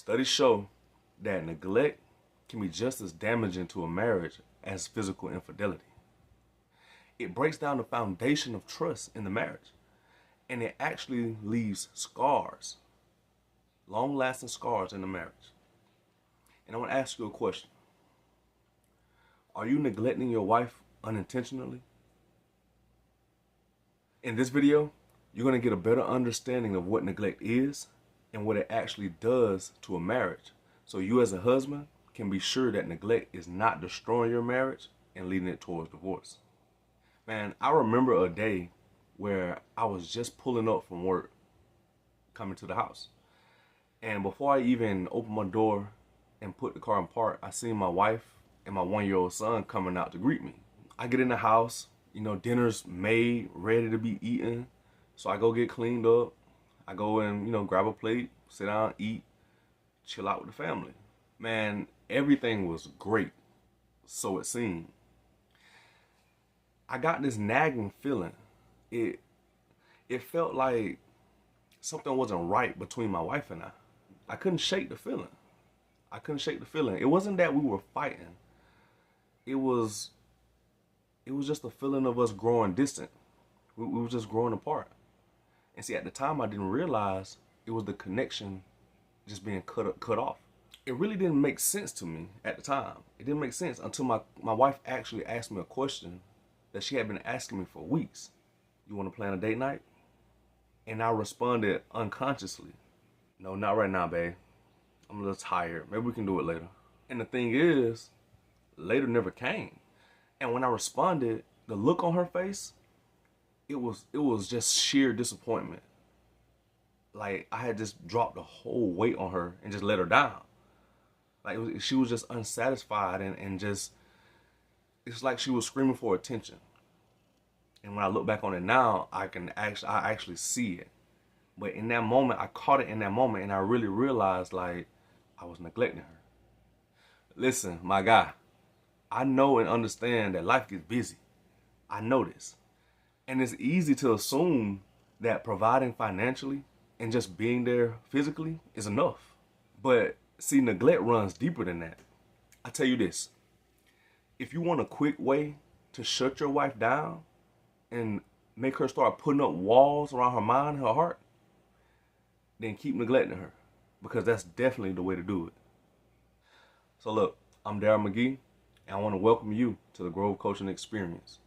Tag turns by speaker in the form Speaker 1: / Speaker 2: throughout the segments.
Speaker 1: Studies show that neglect can be just as damaging to a marriage as physical infidelity. It breaks down the foundation of trust in the marriage, and it actually leaves scars, long-lasting scars in the marriage. And I want to ask you a question. Are you neglecting your wife unintentionally? In this video, you're going to get a better understanding of what neglect is and what it actually does to a marriage. So you as a husband can be sure that neglect is not destroying your marriage and leading it towards divorce. Man, I remember a day where I was just pulling up from work, coming to the house. And before I even opened my door and put the car in park, I seen my wife and my 1-year-old son coming out to greet me. I get in the house, dinner's made, ready to be eaten. So I go get cleaned up. I go and, grab a plate, sit down, eat, chill out with the family. Man, everything was great, so it seemed. I got this nagging feeling. It felt like something wasn't right between my wife and I. I couldn't shake the feeling. It wasn't that we were fighting. It was just a feeling of us growing distant. We were just growing apart. And see, at the time, I didn't realize it was the connection just being cut off. It really didn't make sense to me at the time. It didn't make sense until my wife actually asked me a question that she had been asking me for weeks. You want to plan a date night? And I responded unconsciously. No, not right now, babe. I'm a little tired. Maybe we can do it later. And the thing is, later never came. And when I responded, the look on her face, it was just sheer disappointment. Like I had just dropped the whole weight on her and just let her down. Like she was just unsatisfied and just, it's like she was screaming for attention. And when I look back on it now, I actually see it. But in that moment, I caught it in that moment, and I really realized like I was neglecting her. Listen, my guy, I know and understand that life gets busy. I know this. And it's easy to assume that providing financially and just being there physically is enough. But see, neglect runs deeper than that. I tell you this, if you want a quick way to shut your wife down and make her start putting up walls around her mind and her heart, then keep neglecting her, because that's definitely the way to do it. So look, I'm Darryl McGee, and I want to welcome you to the Grove Coaching Experience.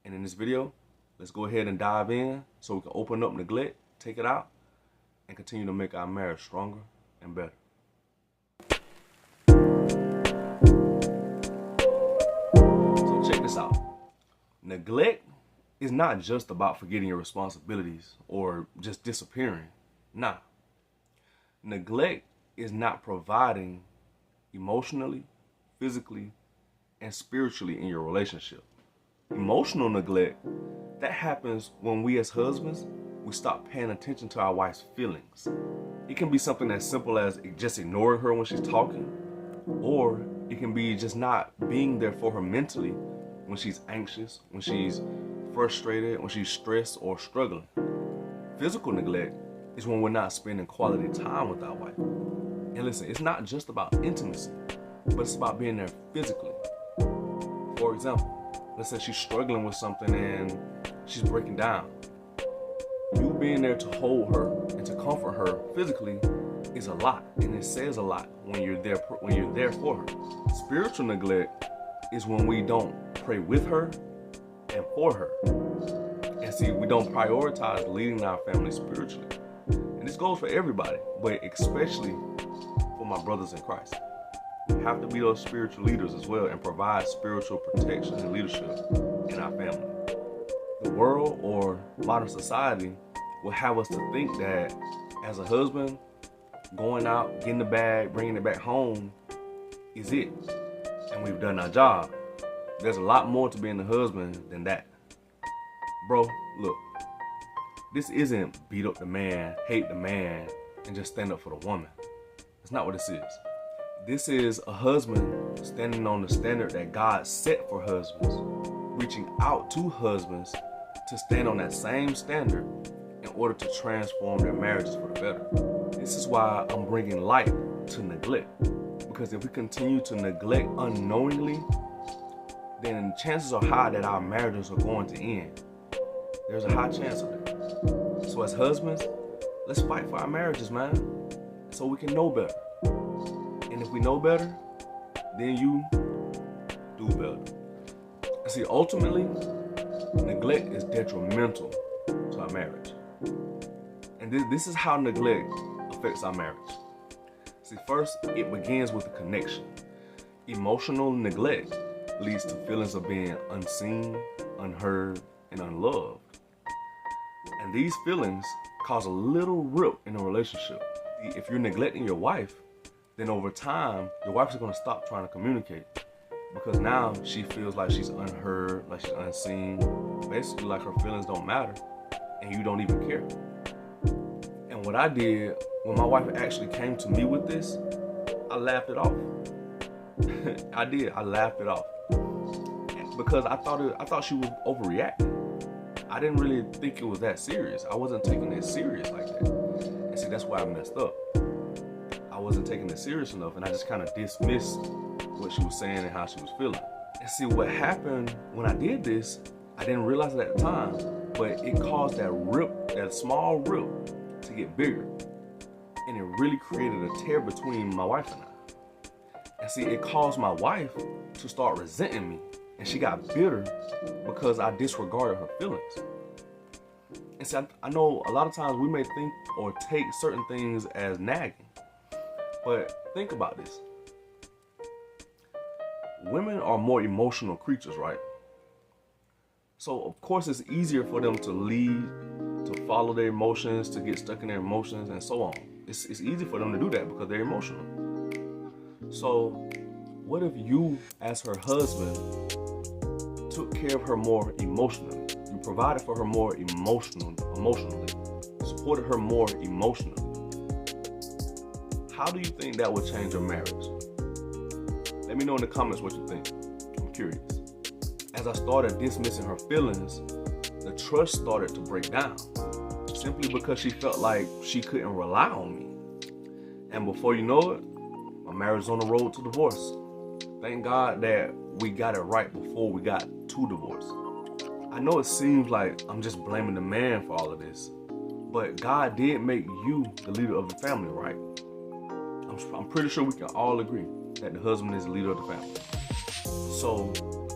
Speaker 1: And in this video, let's go ahead and dive in so we can open up neglect, take it out, and continue to make our marriage stronger and better. So check this out. Neglect is not just about forgetting your responsibilities or just disappearing. Nah. Neglect is not providing emotionally, physically, and spiritually in your relationship. Emotional neglect, that happens when we as husbands, we stop paying attention to our wife's feelings. It can be something as simple as just ignoring her when she's talking, or it can be just not being there for her mentally when she's anxious, when she's frustrated, when she's stressed or struggling. Physical neglect is when we're not spending quality time with our wife. And listen, it's not just about intimacy, but it's about being there physically. For example, let's say she's struggling with something and she's breaking down. You being there to hold her and to comfort her physically is a lot, and it says a lot when you're there for her. Spiritual neglect is when we don't pray with her and for her. And see, we don't prioritize leading our family spiritually. And this goes for everybody, but especially for my brothers in Christ. We have to be those spiritual leaders as well and provide spiritual protection and leadership in our family. The world or modern society will have us to think that as a husband, going out, getting the bag, bringing it back home is it. And we've done our job. There's a lot more to being a husband than that. Bro, look, this isn't beat up the man, hate the man, and just stand up for the woman. That's not what this is. This is a husband standing on the standard that God set for husbands, reaching out to husbands to stand on that same standard in order to transform their marriages for the better. This is why I'm bringing light to neglect. Because if we continue to neglect unknowingly, then chances are high that our marriages are going to end. There's a high chance of that. So as husbands, let's fight for our marriages, man, so we can know better. And if we know better, then you do better. See, ultimately, neglect is detrimental to our marriage. And this is how neglect affects our marriage. See, first, it begins with a connection. Emotional neglect leads to feelings of being unseen, unheard, and unloved. And these feelings cause a little rip in a relationship. If you're neglecting your wife, then over time, your wife is going to stop trying to communicate. Because now she feels like she's unheard, like she's unseen, basically like her feelings don't matter, and you don't even care. And what I did, when my wife actually came to me with this, I laughed it off. I laughed it off. Because I thought she was overreacting. I didn't really think it was that serious. I wasn't taking it serious like that. And see, that's why I messed up. I wasn't taking it serious enough, and I just kind of dismissed what she was saying and how she was feeling. And see, what happened when I did this, I didn't realize it at the time, but it caused that rip, that small rip, to get bigger. And it really created a tear between my wife and I. And see, it caused my wife to start resenting me. And she got bitter because I disregarded her feelings. And see, I know a lot of times we may think or take certain things as nagging. But think about this. Women are more emotional creatures, right? So, of course, it's easier for them to lead, to follow their emotions, to get stuck in their emotions, and so on. It's easy for them to do that because they're emotional. So, what if you, as her husband, took care of her more emotionally? You provided for her more emotionally, supported her more emotionally. How do you think that would change your marriage? Let me know in the comments what you think. I'm curious. As I started dismissing her feelings, the trust started to break down, simply because she felt like she couldn't rely on me. And before you know it, my marriage is on the road to divorce. Thank God that we got it right before we got to divorce. I know it seems like I'm just blaming the man for all of this, but God did make you the leader of the family, right? I'm pretty sure we can all agree that the husband is the leader of the family. So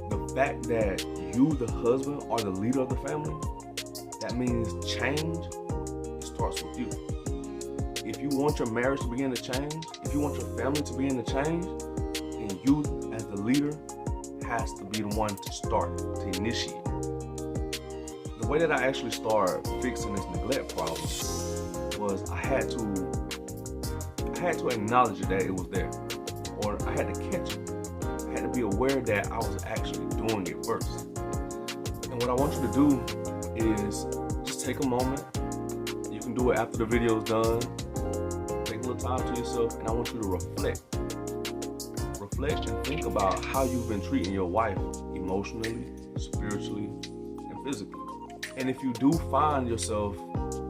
Speaker 1: the fact that you, the husband, are the leader of the family, that means change starts with you. If you want your marriage to begin to change, if you want your family to begin to change, then you as the leader has to be the one to start, to initiate. The way that I actually started fixing this neglect problem was I had to acknowledge that it was there, or I had to catch it. I had to be aware that I was actually doing it first. And what I want you to do is just take a moment. You can do it after the video is done. Take a little time to yourself, and I want you to reflect. Reflect and think about how you've been treating your wife emotionally, spiritually, and physically. And if you do find yourself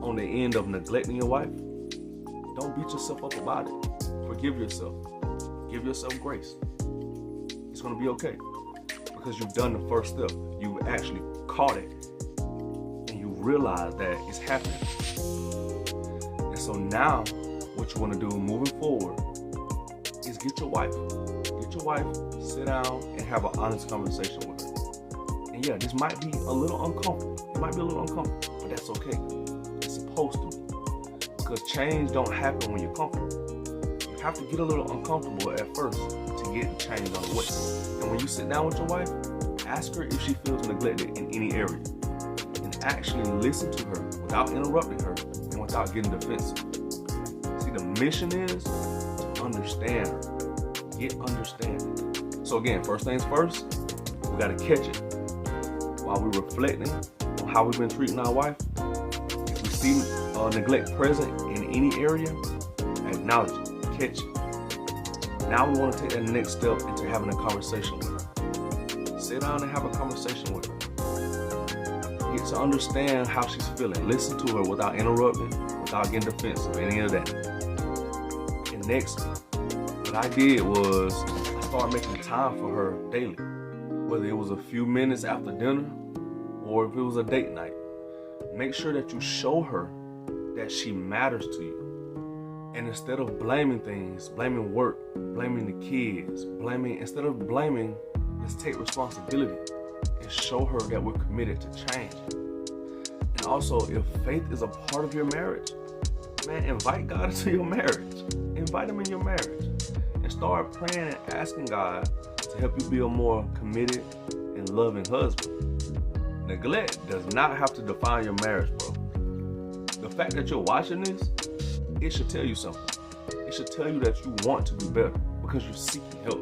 Speaker 1: on the end of neglecting your wife, don't beat yourself up about it. Forgive yourself. Give yourself grace. It's going to be okay because you've done the first step. You've actually caught it and you realize that it's happening. And so now what you want to do moving forward is get your wife, sit down and have an honest conversation with her. And yeah, this might be a little uncomfortable. It might be a little uncomfortable, but that's okay. It's supposed to be. Because change don't happen when you're comfortable. You have to get a little uncomfortable at first to get the change on the way. And when you sit down with your wife, ask her if she feels neglected in any area. And actually listen to her without interrupting her and without getting defensive. See, the mission is to understand her. Get understanding. So again, first things first, we got to catch it. While we're reflecting on how we've been treating our wife, if we see neglect present in any area, acknowledge it, catch it. Now we want to take that next step into having a conversation with her. Sit down and have a conversation with her. Get to understand how she's feeling. Listen to her without interrupting, without getting defensive, any of that. Next, what I did was I started making time for her daily, whether it was a few minutes after dinner or if it was a date night. Make sure that you show her that she matters to you. And instead of blaming things, blaming work, blaming the kids, instead of blaming, let's take responsibility and show her that we're committed to change. And also, if faith is a part of your marriage, man, invite God into your marriage. Invite him in your marriage. And start praying and asking God to help you be a more committed and loving husband. Neglect does not have to define your marriage, bro. The fact that you're watching this, it should tell you something. It should tell you that you want to be better because you're seeking help.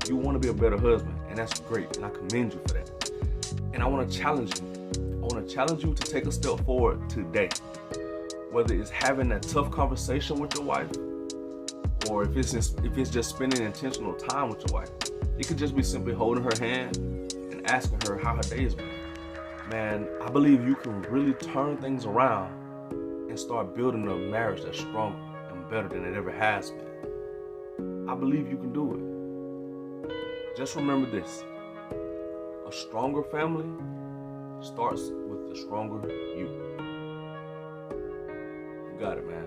Speaker 1: You want to be a better husband, and that's great, and I commend you for that. And I want to challenge you. I want to challenge you to take a step forward today. Whether it's having that tough conversation with your wife, or if it's just spending intentional time with your wife. It could just be simply holding her hand and asking her how her day is been. Man, I believe you can really turn things around and start building a marriage that's stronger and better than it ever has been. I believe you can do it. Just remember this. A stronger family starts with the stronger you. You got it, man.